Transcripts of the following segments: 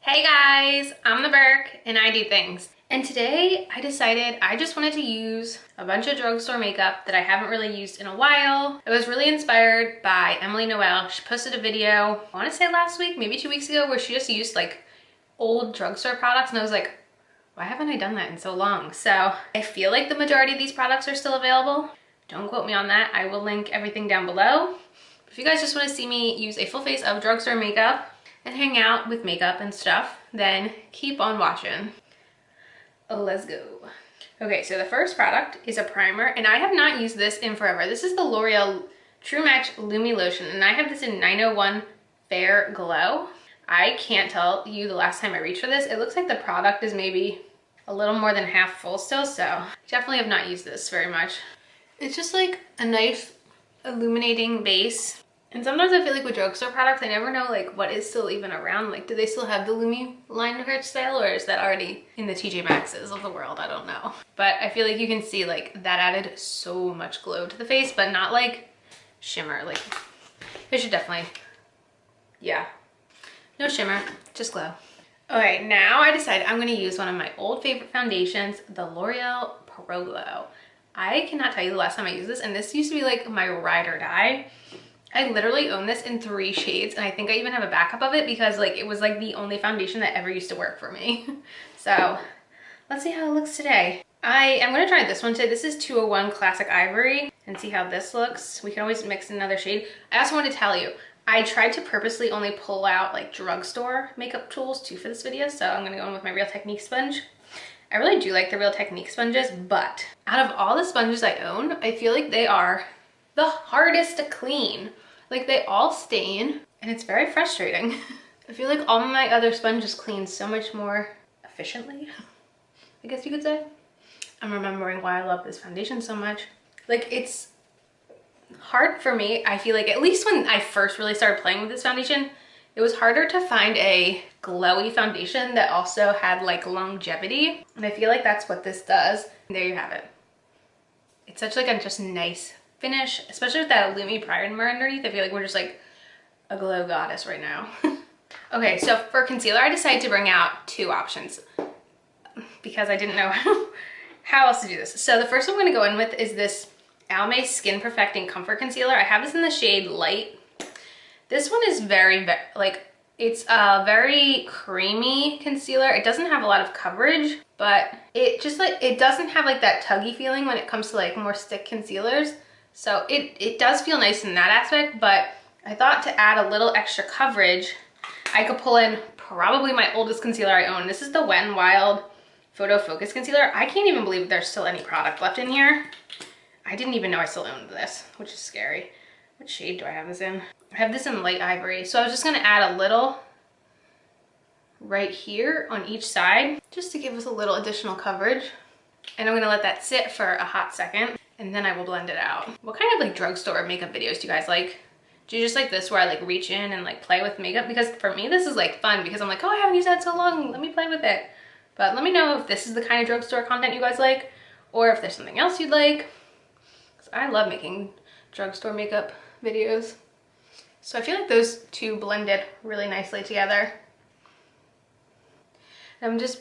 Hey guys, I'm the Burke and I do things. And today I decided I just wanted to use a bunch of drugstore makeup that I haven't really used in a while. I was really inspired by Emily Noel. She posted a video, I want to say last week, maybe 2 weeks ago, where she just used like old drugstore products and I was like, why haven't I done that in so long? So I feel like the majority of these products are still available. Don't quote me on that. I will link everything down below. If you guys just want to see me use a full face of drugstore makeup and hang out with makeup and stuff, then keep on watching. Let's go. Okay, so the first product is a primer, and I have not used this in forever. This is the L'Oreal True Match Lumi Lotion, and I have this in 901 Fair Glow. I can't tell you the last time I reached for this. It looks like the product is maybe a little more than half full still, so definitely have not used this very much. It's just like a nice illuminating base. And sometimes I feel like with drugstore products, I never know like what is still even around. Like, do they still have the Lumi line hairstyle, or is that already in the TJ Maxx's of the world? I don't know. But I feel like you can see like that added so much glow to the face, but not like shimmer. Like it should definitely, yeah. No shimmer, just glow. Okay, now I decided I'm gonna use one of my old favorite foundations, the L'Oreal Pro Glow. I cannot tell you the last time I used this, and this used to be like my ride or die. I literally own this in 3 shades, and I think I even have a backup of it because like it was like the only foundation that ever used to work for me. So let's see how it looks today. I am gonna try this one today. This is 201 Classic Ivory, and see how this looks. We can always mix in another shade. I also want to tell you, I tried to purposely only pull out like drugstore makeup tools too for this video, so I'm gonna go in with my Real Technique sponge. I really do like the Real Technique sponges, but out of all the sponges I own, I feel like they are the hardest to clean. Like they all stain, and it's very frustrating. I feel like all my other sponges clean so much more efficiently, I guess you could say. I'm remembering why I love this foundation so much. Like it's hard for me, I feel like, at least when I first really started playing with this foundation, it was harder to find a glowy foundation that also had like longevity. And I feel like that's what this does. And there you have it. It's such like a just nice finish, especially with that Lumi primer underneath. I feel like we're just like a glow goddess right now. Okay, so for concealer, I decided to bring out 2 options because I didn't know how else to do this. So the first one I'm gonna go in with is this Almay Skin Perfecting Comfort Concealer. I have this in the shade Light. This one is very like, it's a very creamy concealer. It doesn't have a lot of coverage, but it just like, it doesn't have like that tuggy feeling when it comes to like more stick concealers. So it does feel nice in that aspect, but I thought to add a little extra coverage, I could pull in probably my oldest concealer I own. This is the Wet n Wild Photo Focus Concealer. I can't even believe there's still any product left in here. I didn't even know I still owned this, which is scary. What shade do I have this in? I have this in Light Ivory. So I was just gonna add a little right here on each side, just to give us a little additional coverage. And I'm gonna let that sit for a hot second, and then I will blend it out. What kind of like drugstore makeup videos do you guys like? Do you just like this where I like reach in and like play with makeup? Because for me, this is like fun because I'm like, oh, I haven't used that in so long, let me play with it. But let me know if this is the kind of drugstore content you guys like, or if there's something else you'd like. I love making drugstore makeup videos. So I feel like those 2 blended really nicely together. I'm just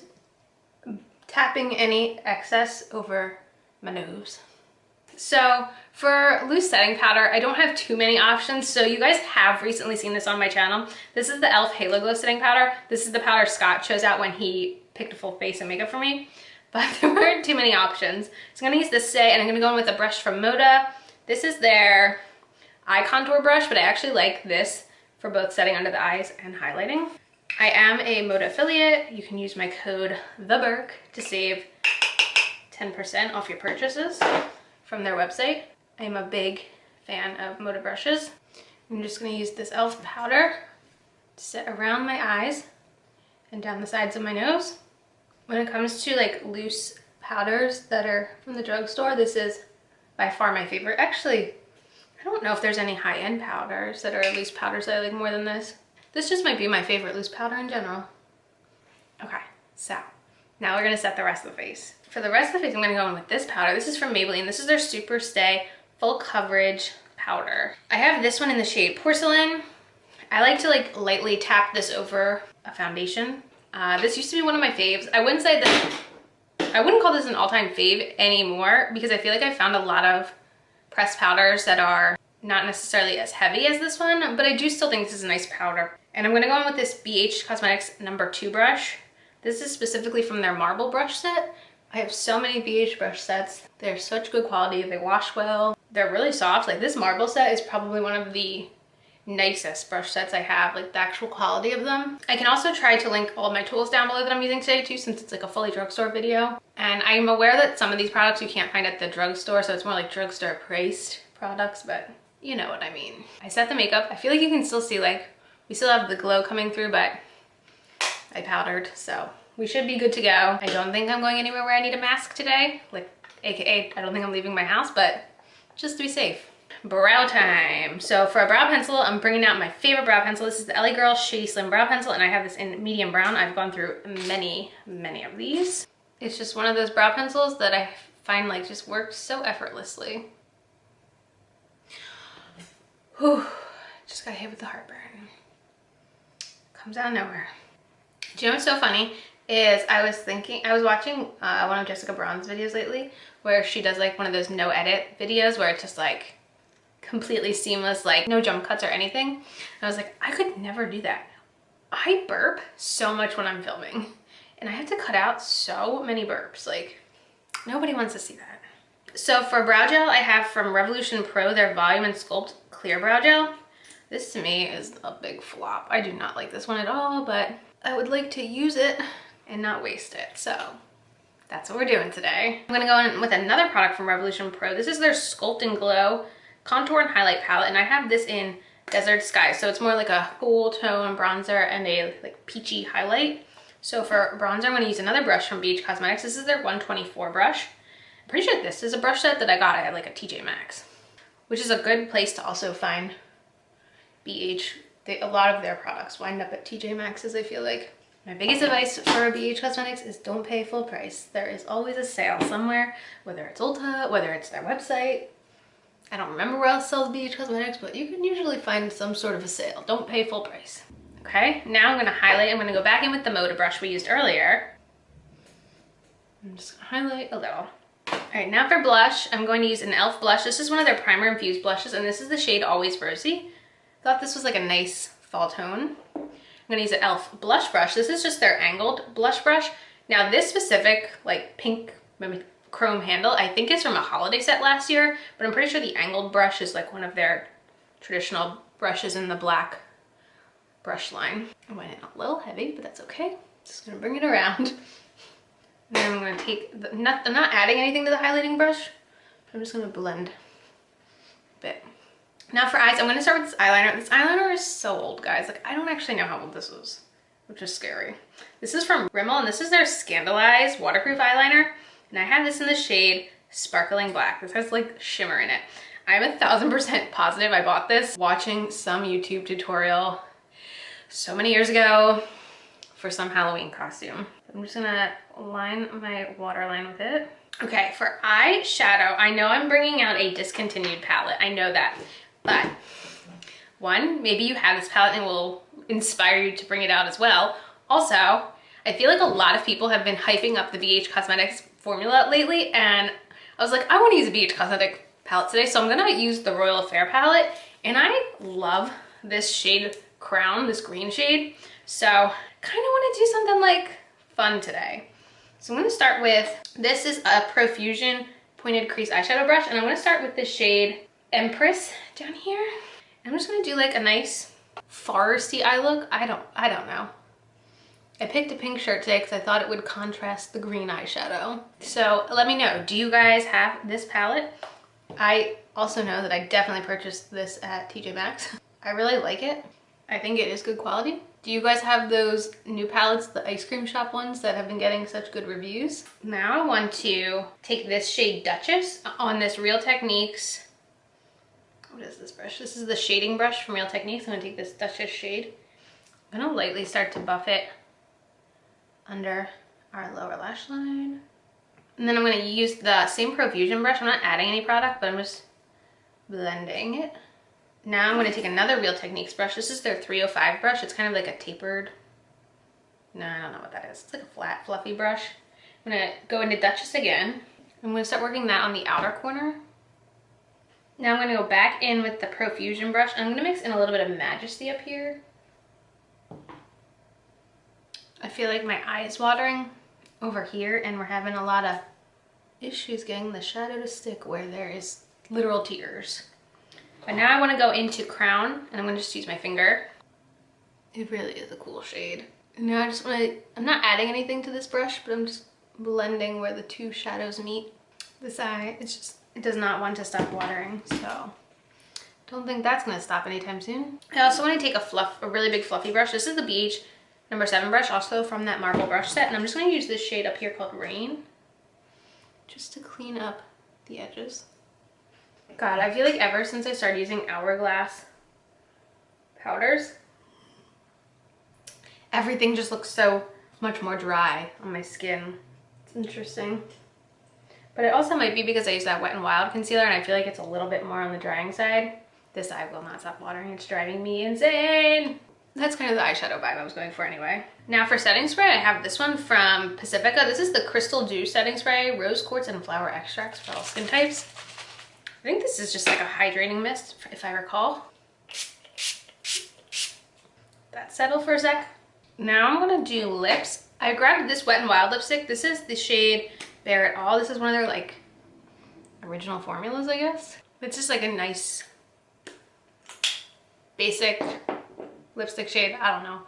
tapping any excess over my nose. So for loose setting powder, I don't have too many options. So you guys have recently seen this on my channel. This is the e.l.f. Halo Glow setting powder. This is the powder Scott chose out when he picked a full face of makeup for me. But there weren't too many options. So I'm gonna use this today, and I'm gonna go in with a brush from Moda. This is their eye contour brush, but I actually like this for both setting under the eyes and highlighting. I am a Moda affiliate. You can use my code THEBERK to save 10% off your purchases from their website. I am a big fan of Moda Brushes. I'm just gonna use this e.l.f. powder to set around my eyes and down the sides of my nose. When it comes to like loose powders that are from the drugstore, this is by far my favorite. Actually, I don't know if there's any high-end powders that are loose powders that I like more than this. This just might be my favorite loose powder in general. Okay, so now we're gonna set the rest of the face. For the rest of the face, I'm gonna go in with this powder. This is from Maybelline. This is their Super Stay Full Coverage Powder. I have this one in the shade Porcelain. I like to like lightly tap this over a foundation This used to be one of my faves. I wouldn't call this an all-time fave anymore because I feel like I found a lot of pressed powders that are not necessarily as heavy as this one, but I do still think this is a nice powder. And I'm gonna go in with this BH Cosmetics #2 brush. This is specifically from their marble brush set. I have so many BH brush sets. They're such good quality, they wash well. They're really soft. Like this marble set is probably one of the nicest brush sets I have, like the actual quality of them. I can also try to link all of my tools down below that I'm using today too, since it's like a fully drugstore video. And I'm aware that some of these products you can't find at the drugstore, so it's more like drugstore priced products, but you know what I mean. I set the makeup. I feel like you can still see, like, we still have the glow coming through, but I powdered, so we should be good to go. I don't think I'm going anywhere where I need a mask today, like AKA I don't think I'm leaving my house, but just to be safe. Brow time. So for a brow pencil, I'm bringing out my favorite brow pencil. This is the LA Girl Shady Slim Brow Pencil, and I have this in medium brown. I've gone through many of these. It's just one of those brow pencils that I find like just works so effortlessly. Whew, just got hit with the heartburn. Comes out of nowhere. Do you know what's so funny is I was watching one of Jessica Braun's videos lately where she does like one of those no edit videos where it's just like completely seamless, like no jump cuts or anything. And I was like, I could never do that. I burp so much when I'm filming and I have to cut out so many burps. Like nobody wants to see that. So for brow gel, I have from Revolution Pro their Volume and Sculpt Clear Brow Gel. This to me is a big flop. I do not like this one at all, but I would like to use it and not waste it. So that's what we're doing today. I'm gonna go in with another product from Revolution Pro. This is their Sculpt and Glow Contour and Highlight Palette, and I have this in Desert Sky. So it's more like a cool tone bronzer and a like peachy highlight. So for bronzer, I'm gonna use another brush from BH Cosmetics. This is their 124 brush. I'm pretty sure this is a brush set that I got at like a TJ Maxx, which is a good place to also find BH. A lot of their products wind up at TJ Maxx's, I feel like. My biggest advice for BH Cosmetics is don't pay full price. There is always a sale somewhere, whether it's Ulta, whether it's their website. I don't remember where else sells BH Cosmetics, but you can usually find some sort of a sale. Don't pay full price. Okay, now I'm gonna highlight. I'm gonna go back in with the Moda brush we used earlier. I'm just gonna highlight a little. All right, now for blush, I'm going to use an e.l.f. blush. This is one of their primer infused blushes, and this is the shade Always Rosy. Thought this was like a nice fall tone. I'm gonna use an e.l.f. blush brush. This is just their angled blush brush. Now this specific like pink chrome handle, I think is from a holiday set last year, but I'm pretty sure the angled brush is like one of their traditional brushes in the black brush line. I went in a little heavy, but that's okay. Just gonna bring it around. And then I'm gonna take, I'm not adding anything to the highlighting brush. I'm just gonna blend a bit. Now for eyes, I'm gonna start with this eyeliner. This eyeliner is so old, guys. Like, I don't actually know how old this is, which is scary. This is from Rimmel, and this is their Scandalized waterproof eyeliner. And I have this in the shade Sparkling Black. This has like shimmer in it. I'm 1000% positive I bought this watching some YouTube tutorial so many years ago for some Halloween costume. I'm just gonna line my waterline with it. Okay, for eyeshadow, I know I'm bringing out a discontinued palette. I know that. But one, maybe you have this palette and it will inspire you to bring it out as well. Also, I feel like a lot of people have been hyping up the BH Cosmetics formula lately, and I was like, I want to use a BH Cosmetic palette today, so I'm gonna use the Royal Affair palette, and I love this shade Crown, this green shade. So kind of want to do something like fun today. So I'm gonna start with, this is a Profusion pointed crease eyeshadow brush, and I'm gonna start with this shade Empress down here. I'm just gonna do like a nice foresty eye look. I don't know. I picked a pink shirt today because I thought it would contrast the green eyeshadow. So let me know, do you guys have this palette? I also know that I definitely purchased this at TJ Maxx. I really like it. I think it is good quality. Do you guys have those new palettes, the ice cream shop ones that have been getting such good reviews? Now I want to take this shade Duchess on this Real Techniques. What is this brush? This is the shading brush from Real Techniques. I'm gonna take this Duchess shade. I'm gonna lightly start to buff it under our lower lash line. And then I'm gonna use the same Profusion brush. I'm not adding any product, but I'm just blending it. Now I'm gonna take another Real Techniques brush. This is their 305 brush. It's kind of like a tapered No, I don't know what that is. It's like a flat, fluffy brush. I'm gonna go into Duchess again. I'm gonna start working that on the outer corner. Now I'm gonna go back in with the Profusion brush. I'm gonna mix in a little bit of Majesty up here. I feel like my eye is watering over here, and we're having a lot of issues getting the shadow to stick where there is literal tears. But now I wanna go into Crown, and I'm gonna just use my finger. It really is a cool shade. And now I just want to, I'm not adding anything to this brush, but I'm just blending where the two shadows meet. This eye, it's just, it does not want to stop watering, so don't think that's going to stop anytime soon. I also want to take a really big fluffy brush. This is the BH number 7 brush, also from that marble brush set, and I'm just going to use this shade up here called Rain, just to clean up the edges. God, I feel like ever since I started using Hourglass powders, everything just looks so much more dry on my skin. It's interesting. But it also might be because I use that Wet n Wild concealer and I feel like it's a little bit more on the drying side. This eye will not stop watering. It's driving me insane. That's kind of the eyeshadow vibe I was going for anyway. Now for setting spray, I have this one from Pacifica. This is the Crystal Dew setting spray, rose quartz and flower extracts for all skin types. I think this is just like a hydrating mist, if I recall. That settled for a sec. Now I'm gonna do lips. I grabbed this Wet n Wild lipstick. This is the shade Bare It All. This is one of their like original formulas, I guess. It's just like a nice basic lipstick shade. I don't know.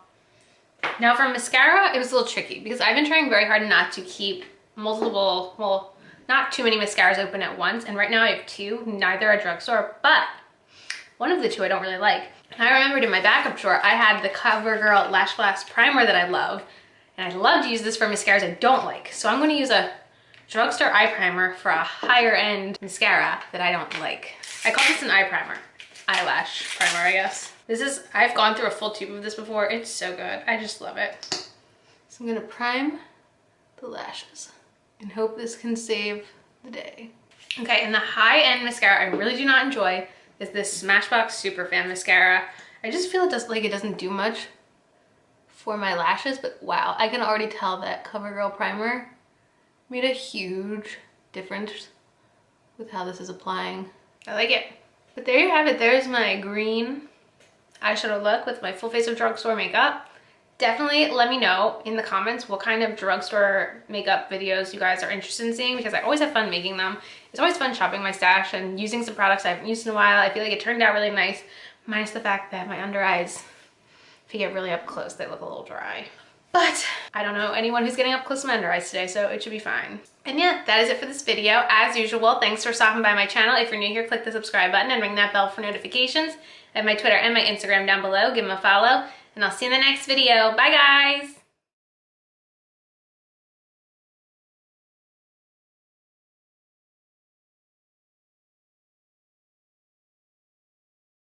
Now for mascara, it was a little tricky because I've been trying very hard not to keep multiple, well, not too many mascaras open at once. And right now I have 2, neither are Drugstore, but one of the 2 I don't really like. I remembered in my backup drawer, I had the CoverGirl Lash Blast Primer that I love, and I love to use this for mascaras I don't like. So I'm going to use a Drugstore eye primer for a higher end mascara that I don't like. I call this an eye primer. Eyelash primer, I guess. This is, I've gone through a full tube of this before. It's so good. I just love it. So I'm going to prime the lashes and hope this can save the day. Okay, and the high end mascara I really do not enjoy is this Smashbox Superfan mascara. I just feel it doesn't do much for my lashes, but wow, I can already tell that CoverGirl primer made a huge difference with how this is applying. I like it. But there you have it. There's my green eyeshadow look with my full face of Drugstore makeup. Definitely let me know in the comments what kind of Drugstore makeup videos you guys are interested in seeing, because I always have fun making them. It's always fun shopping my stash and using some products I haven't used in a while. I feel like it turned out really nice, minus the fact that my under eyes, if you get really up close, they look a little dry. But I don't know anyone who's getting up close to my under eyes today, so it should be fine. And yeah, that is it for this video. As usual, thanks for stopping by my channel. If you're new here, click the subscribe button and ring that bell for notifications. I have my Twitter and my Instagram down below. Give them a follow, and I'll see you in the next video. Bye, guys!